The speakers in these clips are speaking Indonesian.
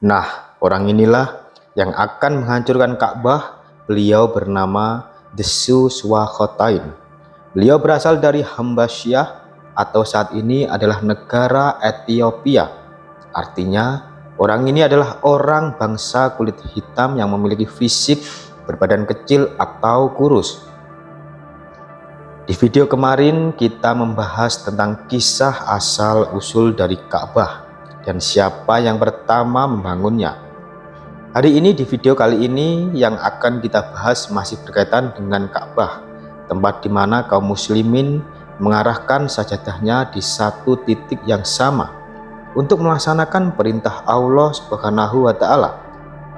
Nah, orang inilah yang akan menghancurkan Ka'bah. Beliau bernama Dzu Swakotain. Beliau berasal dari Hambasyah atau saat ini adalah negara Ethiopia. Artinya, orang ini adalah orang bangsa kulit hitam yang memiliki fisik berbadan kecil atau kurus. Di video kemarin kita membahas tentang kisah asal-usul dari Ka'bah dan siapa yang pertama membangunnya. Hari ini di video kali ini yang akan kita bahas masih berkaitan dengan Ka'bah, tempat di mana kaum muslimin mengarahkan sajadahnya di satu titik yang sama untuk melaksanakan perintah Allah Subhanahu wa Ta'ala.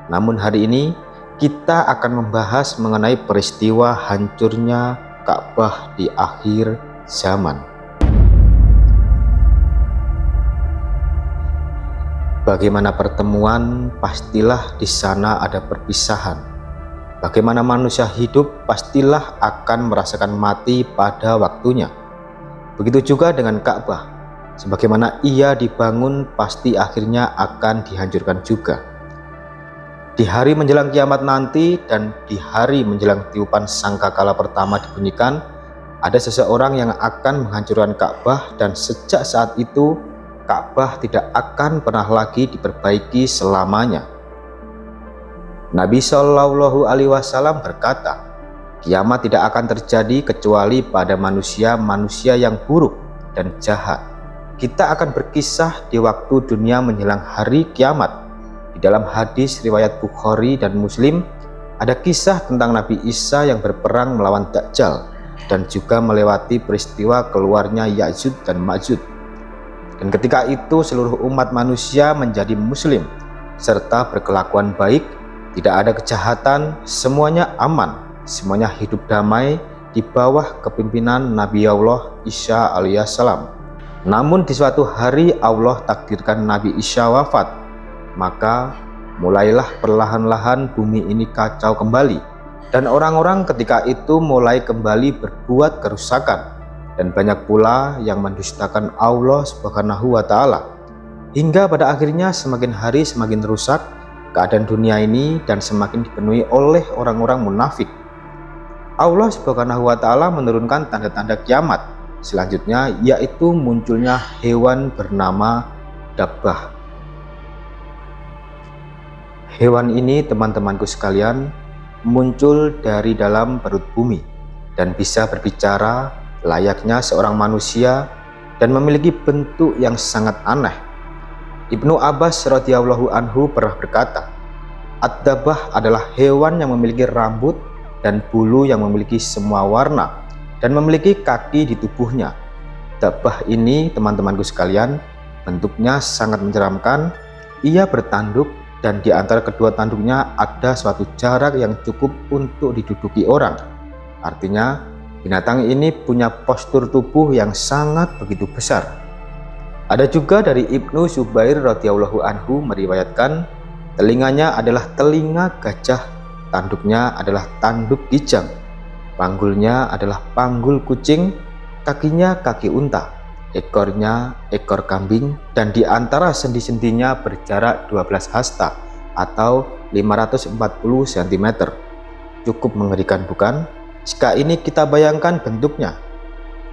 Namun hari ini kita akan membahas mengenai peristiwa hancurnya Ka'bah di akhir zaman. Bagaimana pertemuan, pastilah di sana ada perpisahan. Bagaimana manusia hidup, pastilah akan merasakan mati pada waktunya. Begitu juga dengan Ka'bah. Sebagaimana ia dibangun, pasti akhirnya akan dihancurkan juga. Di hari menjelang kiamat nanti dan di hari menjelang tiupan sangkakala pertama dibunyikan, ada seseorang yang akan menghancurkan Ka'bah, dan sejak saat itu Ka'bah tidak akan pernah lagi diperbaiki selamanya. Nabi Shallallahu Alaihi Wasallam berkata, kiamat tidak akan terjadi kecuali pada manusia yang buruk dan jahat. Kita akan berkisah di waktu dunia menjelang hari kiamat. Di dalam hadis riwayat Bukhari dan Muslim, ada kisah tentang Nabi Isa yang berperang melawan Dajjal dan juga melewati peristiwa keluarnya Ya'juj dan Ma'juj. Dan ketika itu seluruh umat manusia menjadi muslim serta berkelakuan baik, tidak ada kejahatan, semuanya aman, semuanya hidup damai di bawah kepimpinan Nabi Allah Isa alaihissalam. Namun di suatu hari Allah takdirkan Nabi Isa wafat, maka mulailah perlahan-lahan bumi ini kacau kembali, dan orang-orang ketika itu mulai kembali berbuat kerusakan. Dan banyak pula yang mendustakan Allah Subhanahu wa Ta'ala, hingga pada akhirnya semakin hari semakin rusak keadaan dunia ini dan semakin dipenuhi oleh orang-orang munafik. Allah Subhanahu wa Ta'ala menurunkan tanda-tanda kiamat selanjutnya, yaitu munculnya hewan bernama Dabbah. Hewan ini, teman-temanku sekalian, muncul dari dalam perut bumi dan bisa berbicara layaknya seorang manusia dan memiliki bentuk yang sangat aneh. Ibnu Abbas radhiyallahu anhu pernah berkata, Ad-Dabbah adalah hewan yang memiliki rambut dan bulu yang memiliki semua warna dan memiliki kaki di tubuhnya. Dabbah ini, teman-temanku sekalian, bentuknya sangat menyeramkan. Ia bertanduk dan di antara kedua tanduknya ada suatu jarak yang cukup untuk diduduki orang. Artinya binatang ini punya postur tubuh yang sangat begitu besar. Ada juga dari Ibnu Zubair radhiyallahu anhu meriwayatkan, telinganya adalah telinga gajah, tanduknya adalah tanduk kijang, panggulnya adalah panggul kucing, kakinya kaki unta, ekornya ekor kambing, dan di antara sendi-sendinya berjarak 12 hasta atau 540 cm. Cukup mengerikan, bukan? Jika ini kita bayangkan bentuknya.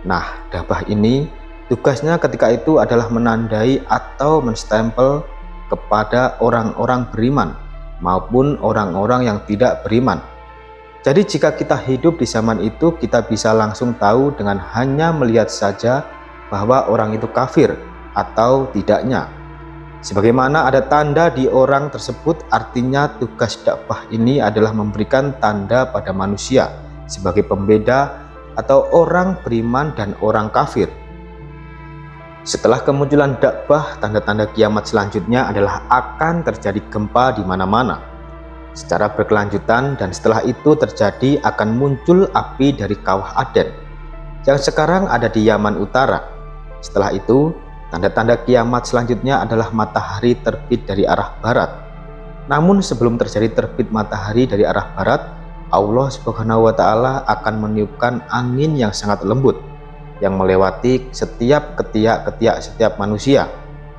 Nah, Dabbah ini tugasnya ketika itu adalah menandai atau menstempel kepada orang-orang beriman maupun orang-orang yang tidak beriman. Jadi jika kita hidup di zaman itu, kita bisa langsung tahu dengan hanya melihat saja bahwa orang itu kafir atau tidaknya. Sebagaimana ada tanda di orang tersebut, artinya tugas Dabbah ini adalah memberikan tanda pada manusia sebagai pembeda atau orang beriman dan orang kafir. Setelah kemunculan Dabbah, tanda-tanda kiamat selanjutnya adalah akan terjadi gempa di mana-mana secara berkelanjutan, dan setelah itu terjadi akan muncul api dari kawah Aden yang sekarang ada di Yaman Utara. Setelah itu, tanda-tanda kiamat selanjutnya adalah matahari terbit dari arah barat. Namun sebelum terjadi terbit matahari dari arah barat, Allah Subhanahu wa Ta'ala akan meniupkan angin yang sangat lembut yang melewati setiap ketiak-ketiak setiap manusia.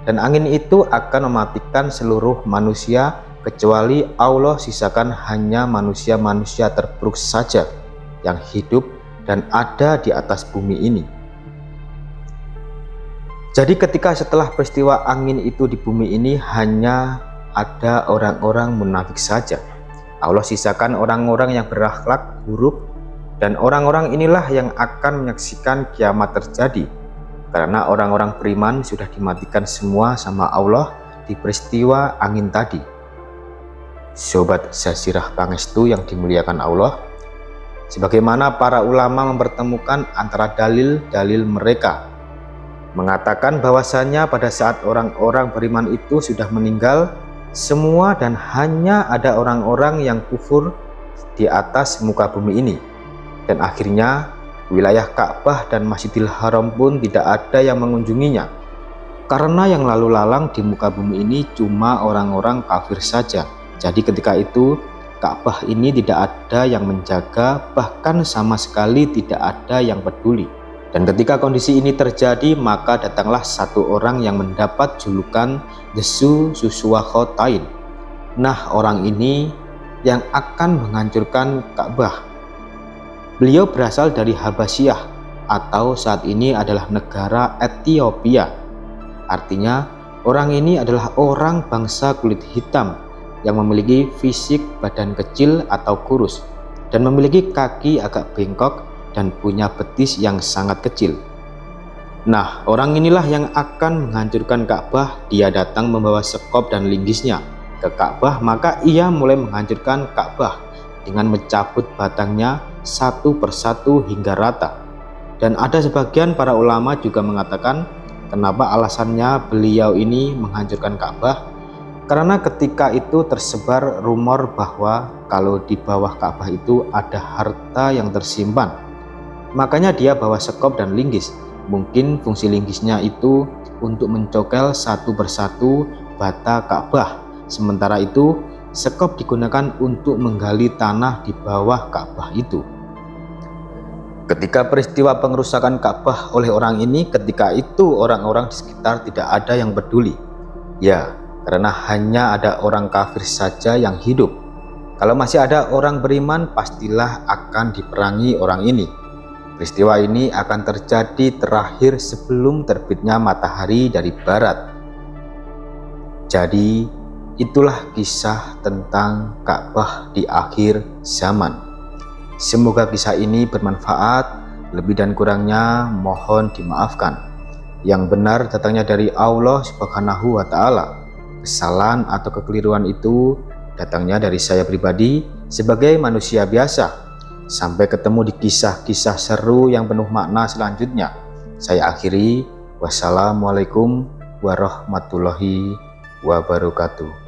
dan angin itu akan mematikan seluruh manusia kecuali Allah sisakan hanya manusia-manusia terburuk saja yang hidup dan ada di atas bumi ini. Jadi ketika setelah peristiwa angin itu di bumi ini hanya ada orang-orang munafik saja. Allah sisakan orang-orang yang berakhlak buruk, dan orang-orang inilah yang akan menyaksikan kiamat terjadi, karena orang-orang beriman sudah dimatikan semua sama Allah di peristiwa angin tadi. Sobat Zazirah Pangestu yang dimuliakan Allah, sebagaimana para ulama mempertemukan antara dalil-dalil mereka, mengatakan bahwasannya pada saat orang-orang beriman itu sudah meninggal semua dan hanya ada orang-orang yang kufur di atas muka bumi ini, dan akhirnya wilayah Ka'bah dan Masjidil Haram pun tidak ada yang mengunjunginya, karena yang lalu lalang di muka bumi ini cuma orang-orang kafir saja. Jadi ketika itu Ka'bah ini tidak ada yang menjaga, bahkan sama sekali tidak ada yang peduli. Dan ketika kondisi ini terjadi, maka datanglah satu orang yang mendapat julukan Dzu Dzulkhotain. Nah, orang ini yang akan menghancurkan Ka'bah. Beliau berasal dari Habasyah, atau saat ini adalah negara Ethiopia. Artinya, orang ini adalah orang bangsa kulit hitam yang memiliki fisik badan kecil atau kurus, dan memiliki kaki agak bengkok dan punya betis yang sangat kecil. Nah, orang inilah yang akan menghancurkan Ka'bah. Dia datang membawa sekop dan linggisnya ke Ka'bah, maka ia mulai menghancurkan Ka'bah dengan mencabut batangnya satu persatu hingga rata. Dan ada sebagian para ulama juga mengatakan kenapa alasannya beliau ini menghancurkan Ka'bah, karena ketika itu tersebar rumor bahwa kalau di bawah Ka'bah itu ada harta yang tersimpan. Makanya dia bawa sekop dan linggis. Mungkin fungsi linggisnya itu untuk mencokel satu persatu bata Ka'bah. Sementara itu sekop digunakan untuk menggali tanah di bawah Ka'bah itu. Ketika peristiwa pengerusakan Ka'bah oleh orang ini, ketika itu orang-orang di sekitar tidak ada yang peduli. Ya, karena hanya ada orang kafir saja yang hidup. Kalau masih ada orang beriman, pastilah akan diperangi orang ini. Peristiwa ini akan terjadi terakhir sebelum terbitnya matahari dari barat. Jadi itulah kisah tentang Ka'bah di akhir zaman. Semoga kisah ini bermanfaat. Lebih dan kurangnya mohon dimaafkan. Yang benar datangnya dari Allah Subhanahu wa Ta'ala. Kesalahan atau kekeliruan itu datangnya dari saya pribadi sebagai manusia biasa. Sampai ketemu di kisah-kisah seru yang penuh makna selanjutnya. Saya akhiri. Wassalamualaikum warahmatullahi wabarakatuh.